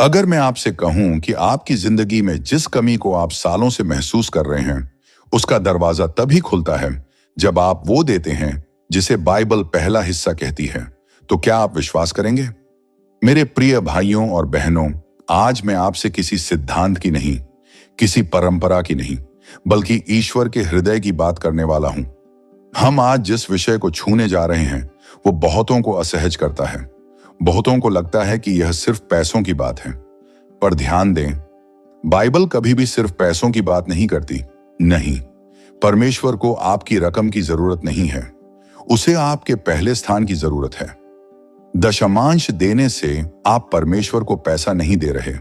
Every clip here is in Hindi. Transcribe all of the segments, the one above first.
अगर मैं आपसे कहूं कि आपकी जिंदगी में जिस कमी को आप सालों से महसूस कर रहे हैं, उसका दरवाजा तभी खुलता है जब आप वो देते हैं जिसे बाइबल पहला हिस्सा कहती है, तो क्या आप विश्वास करेंगे? मेरे प्रिय भाइयों और बहनों, आज मैं आपसे किसी सिद्धांत की नहीं, किसी परंपरा की नहीं, बल्कि ईश्वर के हृदय की बात करने वाला हूं। हम आज जिस विषय को छूने जा रहे हैं, वो बहुतों को असहज करता है। बहुतों को लगता है कि यह सिर्फ पैसों की बात है। पर ध्यान दें, बाइबल कभी भी सिर्फ पैसों की बात नहीं करती। नहीं, परमेश्वर को आपकी रकम की जरूरत नहीं है, उसे आपके पहले स्थान की जरूरत है। दशमांश देने से आप परमेश्वर को पैसा नहीं दे रहे,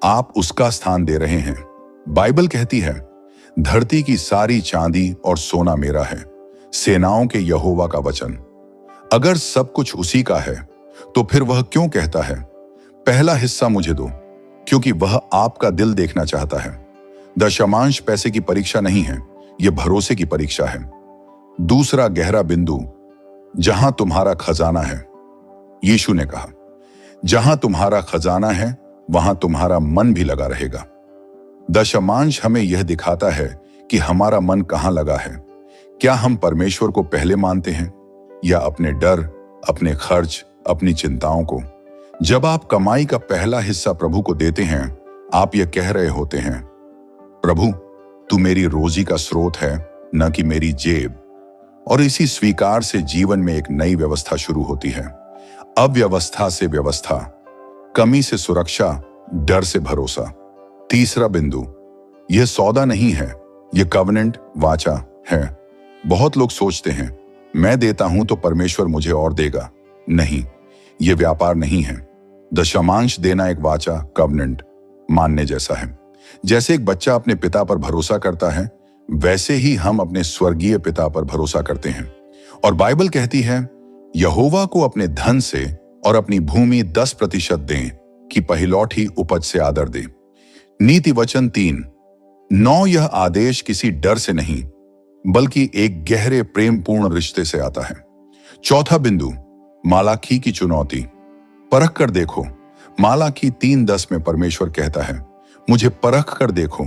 आप उसका स्थान दे रहे हैं। बाइबल कहती है, धरती की सारी चांदी और सोना मेरा है, सेनाओं के यहोवा का वचन। अगर सब कुछ उसी का है, तो फिर वह क्यों कहता है, पहला हिस्सा मुझे दो? क्योंकि वह आपका दिल देखना चाहता है। दशमांश पैसे की परीक्षा नहीं है, यह भरोसे की परीक्षा है। दूसरा गहरा बिंदु, जहां तुम्हारा खजाना है। यीशु ने कहा, जहां तुम्हारा खजाना है, वहां तुम्हारा मन भी लगा रहेगा। दशमांश हमें यह दिखाता है कि हमारा मन कहां लगा है। क्या हम परमेश्वर को पहले मानते हैं, या अपने डर, अपने खर्च, अपनी चिंताओं को? जब आप कमाई का पहला हिस्सा प्रभु को देते हैं, आप यह कह रहे होते हैं, प्रभु तू मेरी रोजी का स्रोत है, न कि मेरी जेब। और इसी स्वीकार से जीवन में एक नई व्यवस्था शुरू होती है। अव्यवस्था से व्यवस्था, कमी से सुरक्षा, डर से भरोसा। तीसरा बिंदु, यह सौदा नहीं है, यह कवनेंट, वाचा है। बहुत लोग सोचते हैं, मैं देता हूं तो परमेश्वर मुझे और देगा। नहीं, यह व्यापार नहीं है। दशमांश देना एक वाचा, कवनेंट मानने जैसा है। जैसे एक बच्चा अपने पिता पर भरोसा करता है, वैसे ही हम अपने स्वर्गीय पिता पर भरोसा करते हैं। और बाइबल कहती है, यहोवा को अपने धन से और अपनी भूमि 10% दें, कि पहिलौठी उपज से आदर दे। नीति वचन 3:9 यह आदेश किसी डर से नहीं, बल्कि एक गहरे प्रेमपूर्ण रिश्ते से आता है। चौथा बिंदु, मालाखी की चुनौती। परख कर देखो। मालाखी 3:10 में परमेश्वर कहता है, मुझे परख कर देखो।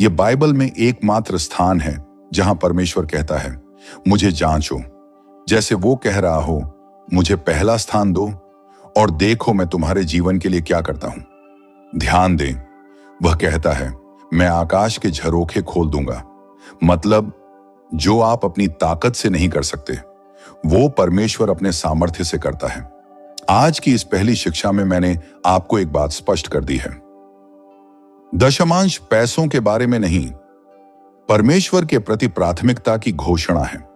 यह बाइबल में एकमात्र स्थान है जहां परमेश्वर कहता है, मुझे जांचो। जैसे वो कह रहा हो, मुझे पहला स्थान दो और देखो मैं तुम्हारे जीवन के लिए क्या करता हूं। ध्यान दें, वह कहता है, मैं आकाश के झरोखे खोल दूंगा। मतलब, जो आप अपनी ताकत से नहीं कर सकते, वो परमेश्वर अपने सामर्थ्य से करता है। आज की इस पहली शिक्षा में मैंने आपको एक बात स्पष्ट कर दी है। दशमांश पैसों के बारे में नहीं, परमेश्वर के प्रति प्राथमिकता की घोषणा है।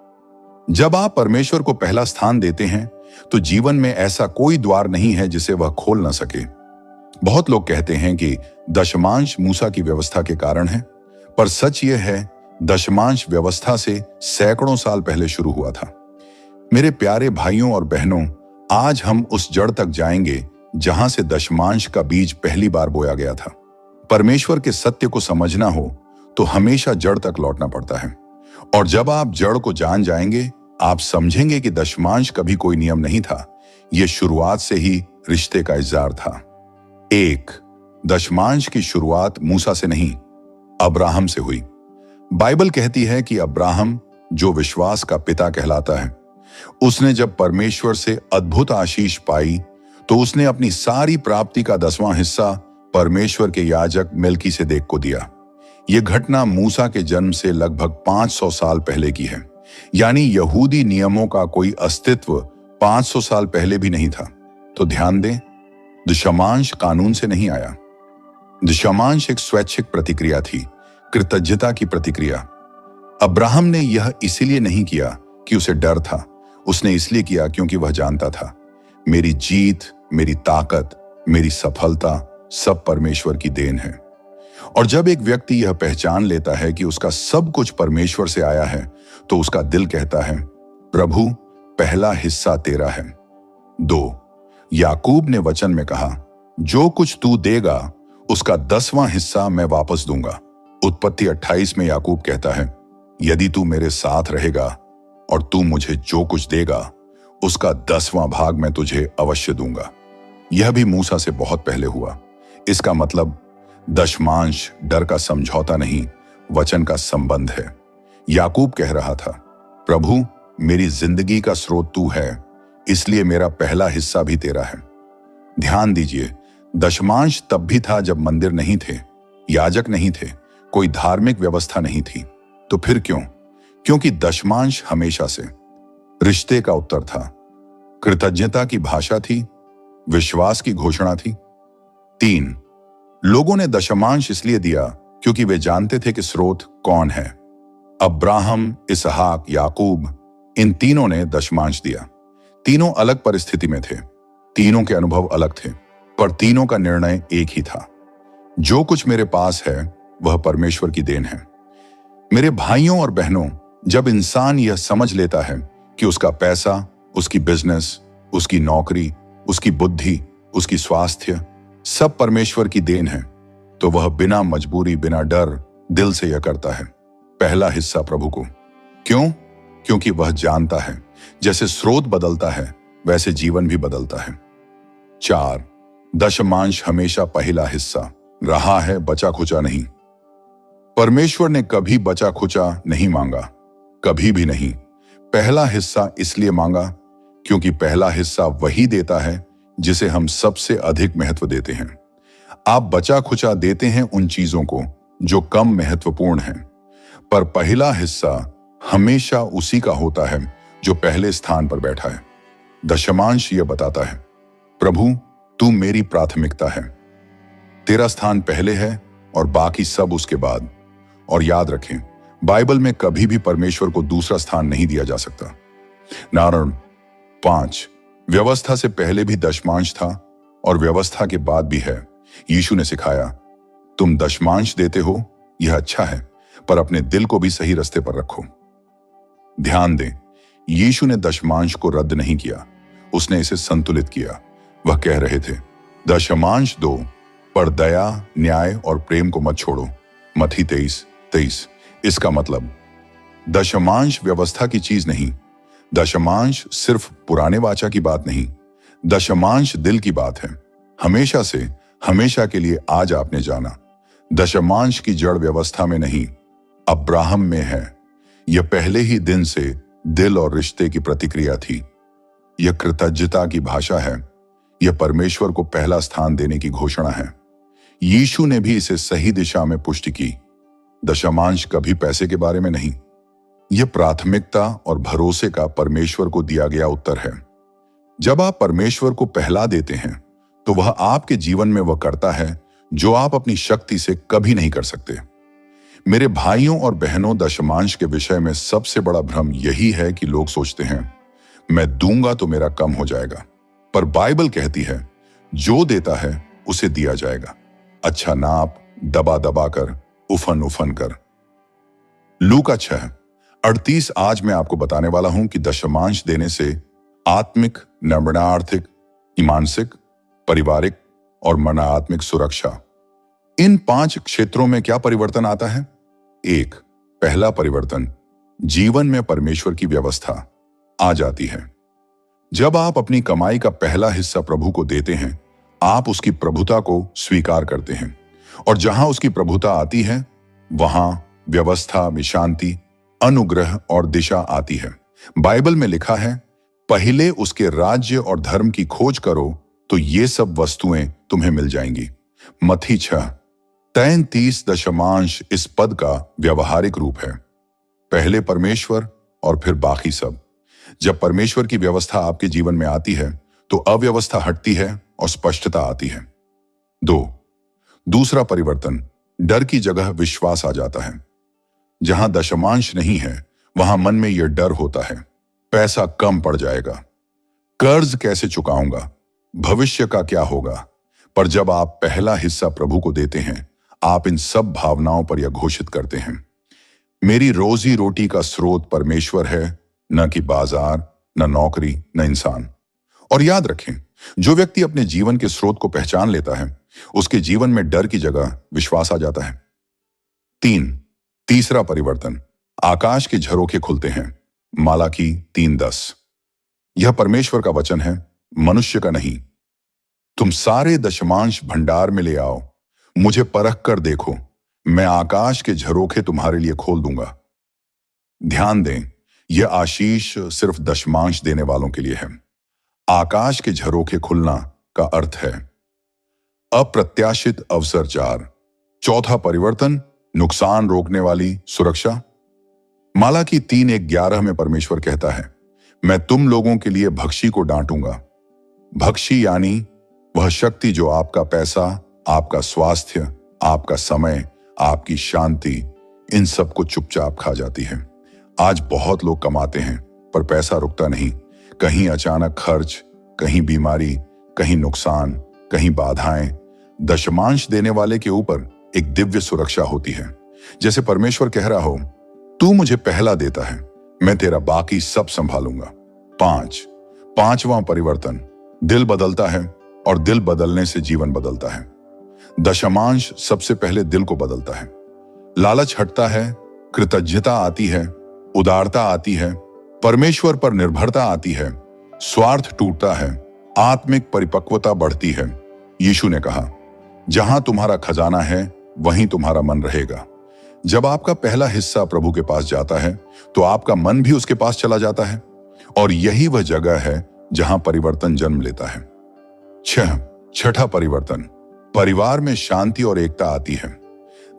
जब आप परमेश्वर को पहला स्थान देते हैं, तो जीवन में ऐसा कोई द्वार नहीं है जिसे वह खोल न सके। बहुत लोग कहते हैं कि दशमांश मूसा की व्यवस्था के कारण है, पर सच यह है, दशमांश व्यवस्था से सैकड़ों साल पहले शुरू हुआ था। मेरे प्यारे भाइयों और बहनों, आज हम उस जड़ तक जाएंगे जहां से दशमांश का बीज पहली बार बोया गया था। परमेश्वर के सत्य को समझना हो तो हमेशा जड़ तक लौटना पड़ता है। और जब आप जड़ को जान जाएंगे, आप समझेंगे कि दशमांश कभी कोई नियम नहीं था, यह शुरुआत से ही रिश्ते का इज़हार था। एक, दशमांश की शुरुआत मूसा से नहीं, अब्राहम से हुई। बाइबल कहती है कि अब्राहम, जो विश्वास का पिता कहलाता है, उसने जब परमेश्वर से अद्भुत आशीष पाई, तो उसने अपनी सारी प्राप्ति का 10वां हिस्सा परमेश्वर के याजक मेल्कीसेदेक को दिया। यह घटना मूसा के जन्म से लगभग 500 साल पहले की है। यानी यहूदी नियमों का कोई अस्तित्व 500 साल पहले भी नहीं था। तो ध्यान दें, दशमांश कानून से नहीं आया। दशमांश एक स्वैच्छिक प्रतिक्रिया थी, कृतज्ञता की प्रतिक्रिया। अब्राहम ने यह इसलिए नहीं किया कि उसे डर था, उसने इसलिए किया क्योंकि वह जानता था, मेरी जीत, मेरी ताकत, मेरी सफलता सब परमेश्वर की देन है। और जब एक व्यक्ति यह पहचान लेता है कि उसका सब कुछ परमेश्वर से आया है, तो उसका दिल कहता है, प्रभु पहला हिस्सा तेरा है। 2, याकूब ने वचन में कहा, जो कुछ तू देगा उसका 10वां हिस्सा मैं वापस दूंगा। उत्पत्ति 28 में याकूब कहता है, यदि तू मेरे साथ रहेगा और तू मुझे जो कुछ देगा उसका 10वां भाग मैं तुझे अवश्य दूंगा। यह भी मूसा से बहुत पहले हुआ। इसका मतलब दशमांश डर का समझौता नहीं, वचन का संबंध है। याकूब कह रहा था, प्रभु मेरी जिंदगी का स्रोत तू है, इसलिए मेरा पहला हिस्सा भी तेरा है। ध्यान दीजिए, दशमांश तब भी था जब मंदिर नहीं थे, याजक नहीं थे, कोई धार्मिक व्यवस्था नहीं थी। तो फिर क्यों? क्योंकि दशमांश हमेशा से रिश्ते का उत्तर था, कृतज्ञता की भाषा थी, विश्वास की घोषणा थी। 3, लोगों ने दशमांश इसलिए दिया क्योंकि वे जानते थे कि स्रोत कौन है। अब्राहम, इसहाक, याकूब, इन तीनों ने दशमांश दिया। तीनों अलग परिस्थिति में थे, तीनों के अनुभव अलग थे, पर तीनों का निर्णय एक ही था, जो कुछ मेरे पास है वह परमेश्वर की देन है। मेरे भाइयों और बहनों, जब इंसान यह समझ लेता है कि उसका पैसा, उसकी बिजनेस, उसकी नौकरी, उसकी बुद्धि, उसकी स्वास्थ्य सब परमेश्वर की देन है, तो वह बिना मजबूरी, बिना डर, दिल से यह करता है, पहला हिस्सा प्रभु को। क्यों? क्योंकि वह जानता है जैसे स्रोत बदलता है वैसे जीवन भी बदलता है। 4, दशमांश हमेशा पहला हिस्सा रहा है, बचा खुचा नहीं। परमेश्वर ने कभी बचा खुचा नहीं मांगा, कभी भी नहीं। पहला हिस्सा इसलिए मांगा क्योंकि पहला हिस्सा वही देता है जिसे हम सबसे अधिक महत्व देते हैं। आप बचा खुचा देते हैं उन चीजों को जो कम महत्वपूर्ण हैं, पर पहला हिस्सा हमेशा उसी का होता है जो पहले स्थान पर बैठा है। दशमांश यह बताता है, प्रभु तू मेरी प्राथमिकता है, तेरा स्थान पहले है और बाकी सब उसके बाद। और याद रखें, बाइबल में कभी भी परमेश्वर को दूसरा स्थान नहीं दिया जा सकता। नारण 5, व्यवस्था से पहले भी दशमांश था और व्यवस्था के बाद भी है। यीशु ने सिखाया, तुम दशमांश देते हो, यह अच्छा है, पर अपने दिल को भी सही रास्ते पर रखो। ध्यान दें, यीशु ने दशमांश को रद्द नहीं किया, उसने इसे संतुलित किया। वह कह रहे थे, दशमांश दो, पर दया, न्याय और प्रेम को मत छोड़ो। मत्ती 23:23। इसका मतलब दशमांश व्यवस्था की चीज नहीं, दशमांश सिर्फ पुराने वाचा की बात नहीं, दशमांश दिल की बात है। हमेशा से, हमेशा के लिए आज आपने जाना, दशमांश की जड़ व्यवस्था में नहीं, अब्राहम में है। यह पहले ही दिन से दिल और रिश्ते की प्रतिक्रिया थी। यह कृतज्ञता की भाषा है, यह परमेश्वर को पहला स्थान देने की घोषणा है। यीशु ने भी इसे सही दिशा में पुष्टि की। दशमांश कभी पैसे के बारे में नहीं, यह प्राथमिकता और भरोसे का परमेश्वर को दिया गया उत्तर है। जब आप परमेश्वर को पहला देते हैं तो वह आपके जीवन में वह करता है जो आप अपनी शक्ति से कभी नहीं कर सकते। मेरे भाइयों और बहनों, दशमांश के विषय में सबसे बड़ा भ्रम यही है कि लोग सोचते हैं, मैं दूंगा तो मेरा कम हो जाएगा। पर बाइबल कहती है, जो देता है उसे दिया जाएगा, अच्छा नाप, दबा दबा कर, उफन उफन कर। लूका 6:38। आज मैं आपको बताने वाला हूं कि दशमांश देने से आत्मिक, निर्माणार्थिक, मानसिक, पारिवारिक और मनात्मिक सुरक्षा, इन 5 क्षेत्रों में क्या परिवर्तन आता है। 1, पहला परिवर्तन, जीवन में परमेश्वर की व्यवस्था आ जाती है। जब आप अपनी कमाई का पहला हिस्सा प्रभु को देते हैं, आप उसकी प्रभुता को स्वीकार करते हैं, और जहां उसकी प्रभुता आती है वहां व्यवस्था में शांति, अनुग्रह और दिशा आती है। बाइबल में लिखा है, पहले उसके राज्य और धर्म की खोज करो तो ये सब वस्तुएं तुम्हें मिल जाएंगी। मत्ती 6:33। दशमांश इस पद का व्यवहारिक रूप है, पहले परमेश्वर और फिर बाकी सब। जब परमेश्वर की व्यवस्था आपके जीवन में आती है तो अव्यवस्था हटती है और स्पष्टता आती है। 2, दूसरा परिवर्तन, डर की जगह विश्वास आ जाता है। जहां दशमांश नहीं है वहां मन में यह डर होता है, पैसा कम पड़ जाएगा, कर्ज कैसे चुकाऊंगा, भविष्य का क्या होगा। पर जब आप पहला हिस्सा प्रभु को देते हैं, आप इन सब भावनाओं पर यह घोषित करते हैं, मेरी रोजी रोटी का स्रोत परमेश्वर है, न कि बाजार, न नौकरी, न इंसान। और याद रखें, जो व्यक्ति अपने जीवन के स्रोत को पहचान लेता है, उसके जीवन में डर की जगह विश्वास आ जाता है। 3, तीसरा परिवर्तन, आकाश के झरोखे खुलते हैं। मालाकी 3:10। यह परमेश्वर का वचन है, मनुष्य का नहीं। तुम सारे दशमांश भंडार में ले आओ, मुझे परख कर देखो, मैं आकाश के झरोखे तुम्हारे लिए खोल दूंगा। ध्यान दें, यह आशीष सिर्फ दशमांश देने वालों के लिए है। आकाश के झरोखे खुलना का अर्थ है अप्रत्याशित अवसर। 4 चौथा परिवर्तन, नुकसान रोकने वाली सुरक्षा। मालाकी 3:11 में परमेश्वर कहता है, मैं तुम लोगों के लिए भक्षी को डांटूंगा। भक्षी यानी वह शक्ति जो आपका पैसा, आपका स्वास्थ्य, आपका समय, आपकी शांति, इन सब को चुपचाप खा जाती है। आज बहुत लोग कमाते हैं पर पैसा रुकता नहीं। कहीं अचानक खर्च, कहीं बीमारी, कहीं नुकसान, कहीं बाधाएं। दशमांश देने वाले के ऊपर एक दिव्य सुरक्षा होती है, जैसे परमेश्वर कह रहा हो, तू मुझे पहला देता है, मैं तेरा बाकी सब संभालूंगा। 5वां परिवर्तन, दिल बदलता है और दिल बदलने से जीवन बदलता है। दशमांश सबसे पहले दिल को बदलता है। लालच हटता है, कृतज्ञता आती है, उदारता आती है, परमेश्वर पर निर्भरता आती है, स्वार्थ टूटता है, आत्मिक परिपक्वता बढ़ती है। यीशु ने कहा, जहां तुम्हारा खजाना है वहीं तुम्हारा मन रहेगा। जब आपका पहला हिस्सा प्रभु के पास जाता है तो आपका मन भी उसके पास चला जाता है, और यही वह जगह है जहां परिवर्तन जन्म लेता है। छठा परिवर्तन, परिवार में शांति और एकता आती है।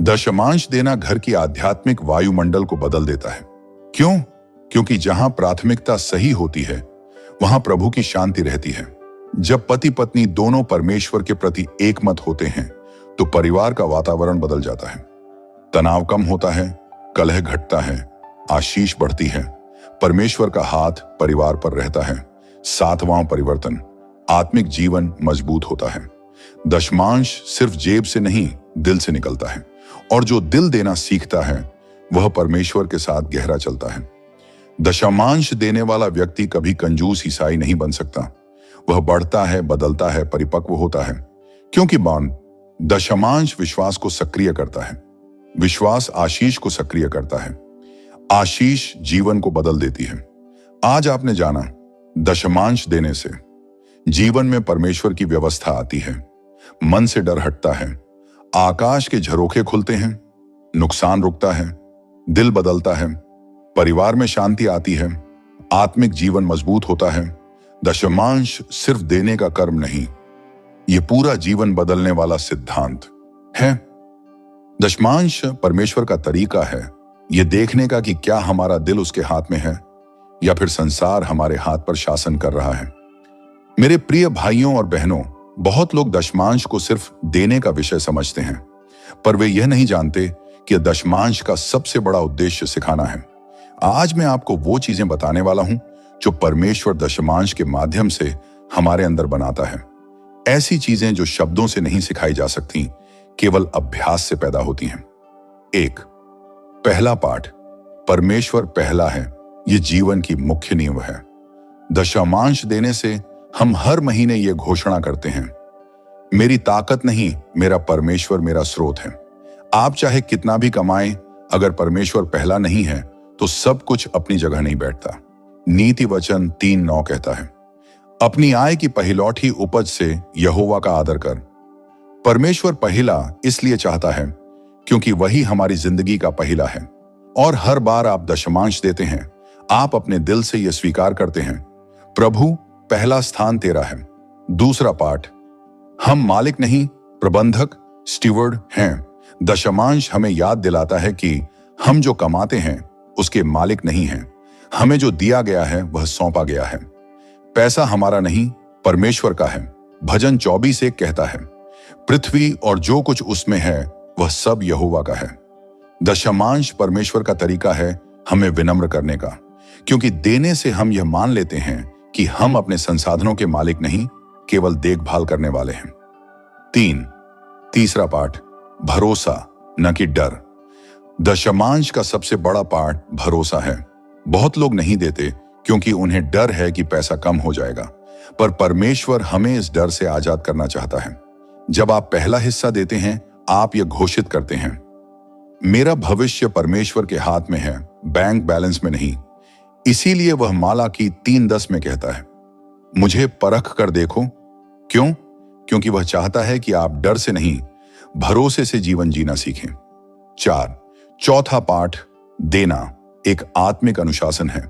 दशमांश देना घर की आध्यात्मिक वायुमंडल को बदल देता है। क्यों? क्योंकि जहां प्राथमिकता सही होती है वहां प्रभु की शांति रहती है। जब पति पत्नी दोनों परमेश्वर के प्रति एकमत होते हैं तो परिवार का वातावरण बदल जाता है। तनाव कम होता है, कलह घटता है, आशीष बढ़ती है, परमेश्वर का हाथ परिवार पर रहता है। 7वां परिवर्तन, आत्मिक जीवन मजबूत होता है। दशमांश सिर्फ जेब से नहीं, दिल से निकलता है, और जो दिल देना सीखता है वह परमेश्वर के साथ गहरा चलता है। दशमांश देने वाला व्यक्ति कभी कंजूस ईसाई नहीं बन सकता। वह बढ़ता है, बदलता है, परिपक्व होता है, क्योंकि दशमांश विश्वास को सक्रिय करता है। विश्वास आशीष को सक्रिय करता है। आशीष जीवन को बदल देती है। आज आपने जाना, दशमांश देने से जीवन में परमेश्वर की व्यवस्था आती है, मन से डर हटता है, आकाश के झरोखे खुलते हैं, नुकसान रुकता है, दिल बदलता है, परिवार में शांति आती है, आत्मिक जीवन मजबूत होता है। दशमांश सिर्फ देने का कर्म नहीं, यह पूरा जीवन बदलने वाला सिद्धांत है। दशमांश परमेश्वर का तरीका है यह देखने का कि क्या हमारा दिल उसके हाथ में है या फिर संसार हमारे हाथ पर शासन कर रहा है। मेरे प्रिय भाइयों और बहनों, बहुत लोग दशमांश को सिर्फ देने का विषय समझते हैं, पर वे यह नहीं जानते कि दशमांश का सबसे बड़ा उद्देश्य सिखाना है। आज मैं आपको वो चीजें बताने वाला हूं जो परमेश्वर दशमांश के माध्यम से हमारे अंदर बनाता है। ऐसी चीजें जो शब्दों से नहीं सिखाई जा सकती, केवल अभ्यास से पैदा होती हैं। 1, पहला पाठ, परमेश्वर पहला है, यह जीवन की मुख्य नींव है। दशमांश देने से हम हर महीने यह घोषणा करते हैं, मेरी ताकत नहीं, मेरा परमेश्वर मेरा स्रोत है। आप चाहे कितना भी कमाएं, अगर परमेश्वर पहला नहीं है तो सब कुछ अपनी जगह नहीं बैठता। नीति वचन 3:9 कहता है, अपनी आय की पहिलौठी उपज से यहोवा का आदर कर। परमेश्वर पहला इसलिए चाहता है क्योंकि वही हमारी जिंदगी का पहला है, और हर बार आप दशमांश देते हैं, आप अपने दिल से यह स्वीकार करते हैं, प्रभु पहला स्थान तेरा है। दूसरा पाठ, हम मालिक नहीं, प्रबंधक, स्टीवर्ड हैं। दशमांश हमें याद दिलाता है कि हम जो कमाते हैं उसके मालिक नहीं हैं। हमें जो दिया गया है वह सौंपा गया है। पैसा हमारा नहीं, परमेश्वर का है। भजन 24:1 कहता है, पृथ्वी और जो कुछ उसमें है वह सब यहोवा का है। दशमांश परमेश्वर का तरीका है हमें विनम्र करने का, क्योंकि देने से हम यह मान लेते हैं कि हम अपने संसाधनों के मालिक नहीं, केवल देखभाल करने वाले हैं। तीसरा पाठ, भरोसा न कि डर। दशमांश का सबसे बड़ा पाठ भरोसा है। बहुत लोग नहीं देते क्योंकि उन्हें डर है कि पैसा कम हो जाएगा, पर परमेश्वर हमें इस डर से आजाद करना चाहता है। जब आप पहला हिस्सा देते हैं, आप यह घोषित करते हैं, मेरा भविष्य परमेश्वर के हाथ में है, बैंक बैलेंस में नहीं। इसीलिए वह मालाकी 3:10 में कहता है, मुझे परख कर देखो। क्यों? क्योंकि वह चाहता है कि आप डर से नहीं, भरोसे से जीवन जीना सीखें। 4, चौथा पाठ, देना एक आत्मिक अनुशासन है।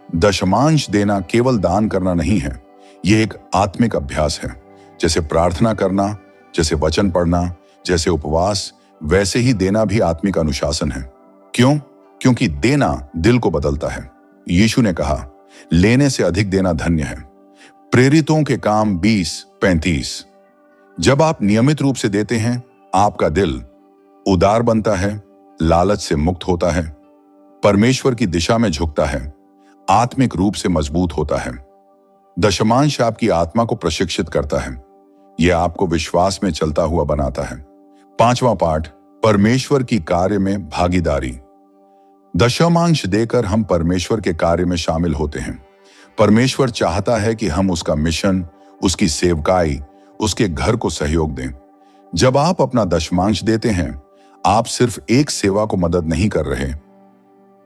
दशमांश देना केवल दान करना नहीं है, यह एक आत्मिक अभ्यास है। जैसे प्रार्थना करना, जैसे वचन पढ़ना, जैसे उपवास, वैसे ही देना भी आत्मिक अनुशासन है। क्यों? क्योंकि देना दिल को बदलता है। यीशु ने कहा, लेने से अधिक देना धन्य है। प्रेरितों के काम 20:35। जब आप नियमित रूप से देते हैं, आपका दिल उदार बनता है, लालच से मुक्त होता है, परमेश्वर की दिशा में झुकता है, आत्मिक रूप से मजबूत होता है। दशमांश आपकी आत्मा को प्रशिक्षित करता है, यह आपको विश्वास में चलता हुआ बनाता है। 5वां पाठ, परमेश्वर की कार्य में भागीदारी। दशमांश देकर हम परमेश्वर के कार्य में शामिल होते हैं। परमेश्वर चाहता है कि हम उसका मिशन, उसकी सेवकाई, उसके घर को सहयोग दें। जब आप अपना दशमांश देते हैं, आप सिर्फ एक सेवा को मदद नहीं कर रहे,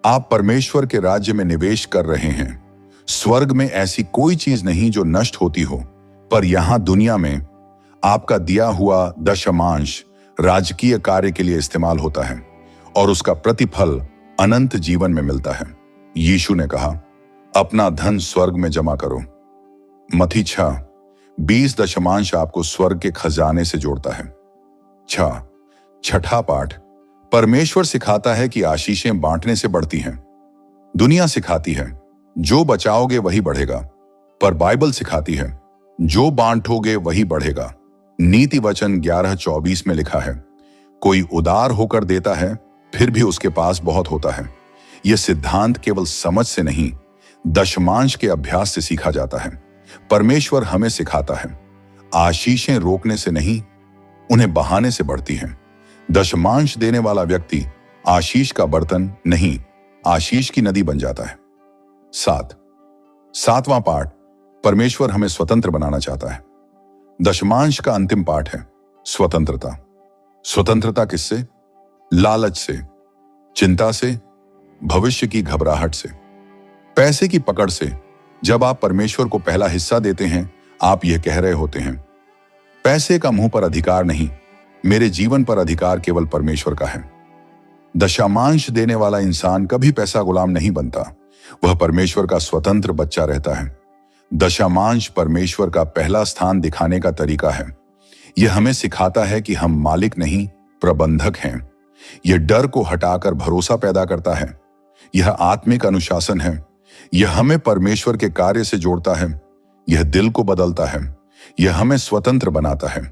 आप परमेश्वर के राज्य में निवेश कर रहे हैं। स्वर्ग में ऐसी कोई चीज नहीं जो नष्ट होती हो, पर यहां दुनिया में आपका दिया हुआ दशमांश राजकीय कार्य के लिए इस्तेमाल होता है और उसका प्रतिफल अनंत जीवन में मिलता है। यीशु ने कहा, अपना धन स्वर्ग में जमा करो। मत्ती 6:20 दशमांश आपको स्वर्ग के खजाने से जोड़ता है। छठा पाठ, परमेश्वर सिखाता है कि आशीषें बांटने से बढ़ती हैं। दुनिया सिखाती है जो बचाओगे वही बढ़ेगा, पर बाइबल सिखाती है जो बांटोगे वही बढ़ेगा। नीति वचन 11:24 में लिखा है, कोई उदार होकर देता है, फिर भी उसके पास बहुत होता है। यह सिद्धांत केवल समझ से नहीं, दशमांश के अभ्यास से सीखा जाता है। परमेश्वर हमें सिखाता है, आशीषें रोकने से नहीं, उन्हें बहाने से बढ़ती हैं। दशमांश देने वाला व्यक्ति आशीष का बर्तन नहीं, आशीष की नदी बन जाता है। 7वां पाठ, परमेश्वर हमें स्वतंत्र बनाना चाहता है। दशमांश का अंतिम पाठ है स्वतंत्रता। स्वतंत्रता किससे? लालच से, चिंता से, भविष्य की घबराहट से, पैसे की पकड़ से। जब आप परमेश्वर को पहला हिस्सा देते हैं, आप यह कह रहे होते हैं, पैसे का मुंह पर अधिकार नहीं, मेरे जीवन पर अधिकार केवल परमेश्वर का है। दशमांश देने वाला इंसान कभी पैसा गुलाम नहीं बनता, वह परमेश्वर का स्वतंत्र बच्चा रहता है। दशमांश परमेश्वर का पहला स्थान दिखाने का तरीका है। यह हमें सिखाता है कि हम मालिक नहीं, प्रबंधक हैं। यह डर को हटाकर भरोसा पैदा करता है। यह आत्मिक अनुशासन है। यह हमें परमेश्वर के कार्य से जोड़ता है। यह दिल को बदलता है। यह हमें स्वतंत्र बनाता है।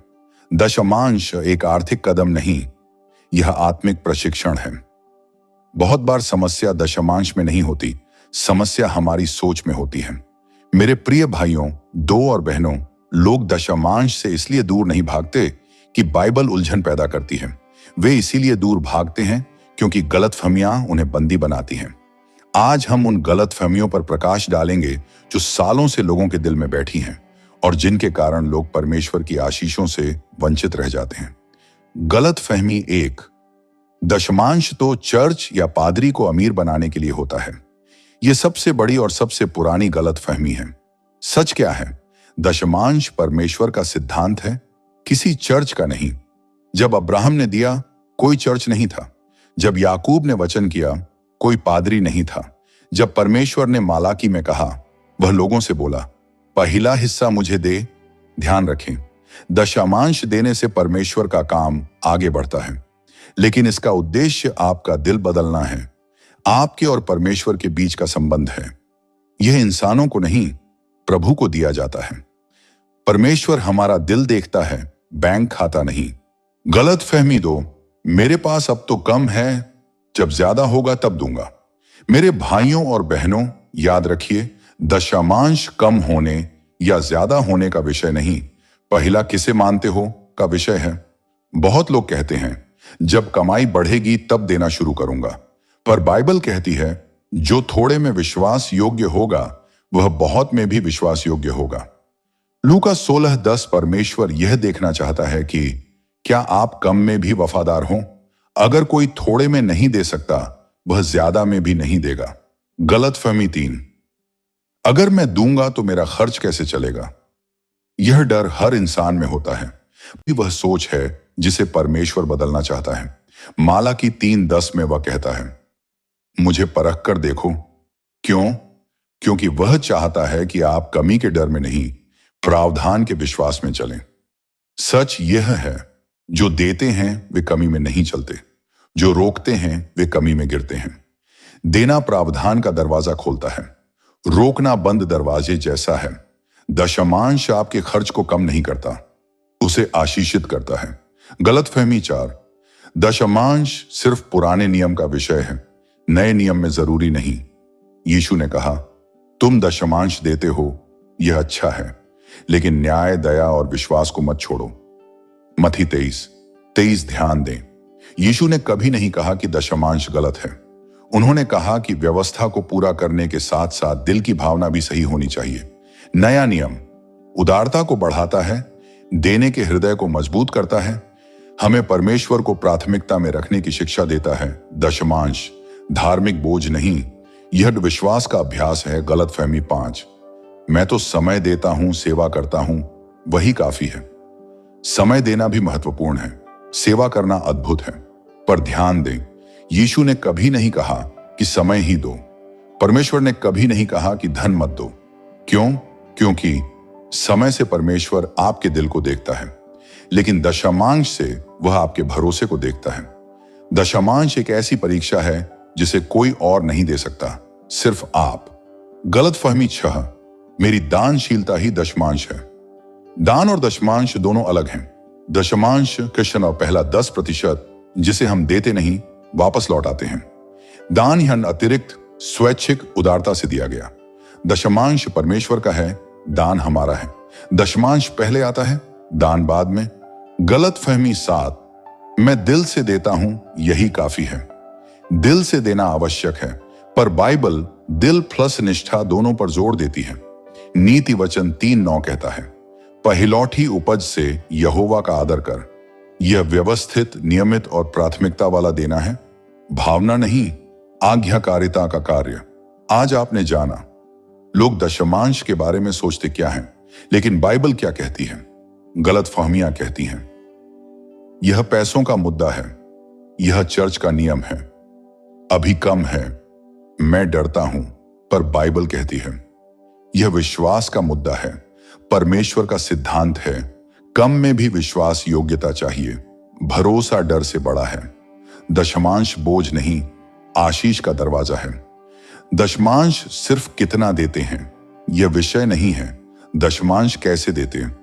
दशमांश एक आर्थिक कदम नहीं, यह आत्मिक प्रशिक्षण है। बहुत बार समस्या दशमांश में नहीं होती, समस्या हमारी सोच में होती है। मेरे प्रिय भाइयों, और बहनों, लोग दशमांश से इसलिए दूर नहीं भागते कि बाइबल उलझन पैदा करती है। वे इसीलिए दूर भागते हैं क्योंकि गलतफहमियां उन्हें बंदी बनाती हैं। आज हम उन गलतफहमियों पर प्रकाश डालेंगे जो सालों से लोगों के दिल में बैठी हैं और जिनके कारण लोग परमेश्वर की आशीषों से वंचित रह जाते हैं। गलतफहमी 1, दशमांश तो चर्च या पादरी को अमीर बनाने के लिए होता है। यह सबसे बड़ी और सबसे पुरानी गलतफहमी है। सच क्या है? दशमांश परमेश्वर का सिद्धांत है, किसी चर्च का नहीं। जब अब्राहम ने दिया, कोई चर्च नहीं था। जब याकूब ने वचन किया, कोई पादरी नहीं था। जब परमेश्वर ने मालाकी में कहा, वह लोगों से बोला, पहला हिस्सा मुझे दे। ध्यान रखें, दशमांश देने से परमेश्वर का काम आगे बढ़ता है, लेकिन इसका उद्देश्य आपका दिल बदलना है। आपके और परमेश्वर के बीच का संबंध है। यह इंसानों को नहीं, प्रभु को दिया जाता है। परमेश्वर हमारा दिल देखता है, बैंक खाता नहीं। गलतफहमी 2, मेरे पास अब तो कम है, जब ज्यादा होगा तब दूंगा। मेरे भाइयों और बहनों, याद रखिए, दशमांश कम होने या ज्यादा होने का विषय नहीं, पहला किसे मानते हो का विषय है। बहुत लोग कहते हैं, जब कमाई बढ़ेगी तब देना शुरू करूंगा, पर बाइबल कहती है, जो थोड़े में विश्वास योग्य होगा वह बहुत में भी विश्वास योग्य होगा। लूका 16:10, परमेश्वर यह देखना चाहता है कि क्या आप कम में भी वफादार हों। अगर कोई थोड़े में नहीं दे सकता, वह ज्यादा में भी नहीं देगा। गलतफहमी 3, अगर मैं दूंगा तो मेरा खर्च कैसे चलेगा। यह डर हर इंसान में होता है। वह सोच है जिसे परमेश्वर बदलना चाहता है। मालाकी 3:10 में वह कहता है, मुझे परख कर देखो। क्यों? क्योंकि वह चाहता है कि आप कमी के डर में नहीं, प्रावधान के विश्वास में चलें। सच यह है, जो देते हैं वे कमी में नहीं चलते, जो रोकते हैं वे कमी में गिरते हैं। देना प्रावधान का दरवाजा खोलता है, रोकना बंद दरवाजे जैसा है। दशमांश आपके खर्च को कम नहीं करता, उसे आशीषित करता है। गलतफहमी 4, दशमांश सिर्फ पुराने नियम का विषय है, नए नियम में जरूरी नहीं। यीशु ने कहा, तुम दशमांश देते हो, यह अच्छा है, लेकिन न्याय, दया और विश्वास को मत छोड़ो। मत्ती 23:23 ध्यान दें, यीशु ने कभी नहीं कहा कि दशमांश गलत है। उन्होंने कहा कि व्यवस्था को पूरा करने के साथ साथ दिल की भावना भी सही होनी चाहिए। नया नियम उदारता को बढ़ाता है, देने के हृदय को मजबूत करता है, हमें परमेश्वर को प्राथमिकता में रखने की शिक्षा देता है। दशमांश धार्मिक बोझ नहीं, यह विश्वास का अभ्यास है। गलतफहमी 5, मैं तो समय देता हूं, सेवा करता हूं, वही काफी है। समय देना भी महत्वपूर्ण है, सेवा करना अद्भुत है, पर ध्यान दें, यीशु ने कभी नहीं कहा कि समय ही दो। परमेश्वर ने कभी नहीं कहा कि धन मत दो। क्यों? क्योंकि समय से परमेश्वर आपके दिल को देखता है, लेकिन दशमांश से वह आपके भरोसे को देखता है। दशमांश एक ऐसी परीक्षा है जिसे कोई और नहीं दे सकता, सिर्फ आप। गलतफहमी 6, मेरी दानशीलता ही दशमांश है। दान और दशमांश दोनों अलग हैं। दशमांश कृष्ण और पहला 10% जिसे हम देते नहीं, वापस लौटाते हैं। दान यह अतिरिक्त स्वैच्छिक उदारता से दिया गया। दशमांश परमेश्वर का है, दान हमारा है। दशमांश पहले आता है, दान बाद में। गलतफहमी 7, मैं दिल से देता हूं, यही काफी है। दिल से देना आवश्यक है, पर बाइबल दिल प्लस निष्ठा दोनों पर जोर देती है। नीति वचन 3:9 कहता है, पहिलौठी उपज से यहोवा का आदर कर। यह व्यवस्थित, नियमित और प्राथमिकता वाला देना है, भावना नहीं, आज्ञाकारिता का कार्य। आज आपने जाना, लोग दशमांश के बारे में सोचते क्या हैं, लेकिन बाइबल क्या कहती है? गलतफहमियां कहती हैं, यह पैसों का मुद्दा है, यह चर्च का नियम है, अभी कम है, मैं डरता हूं। पर बाइबल कहती है, यह विश्वास का मुद्दा है, परमेश्वर का सिद्धांत है। कम में भी विश्वास योग्यता चाहिए, भरोसा डर से बड़ा है। दशमांश बोझ नहीं, आशीष का दरवाजा है। दशमांश सिर्फ कितना देते हैं यह विषय नहीं है, दशमांश कैसे देते हैं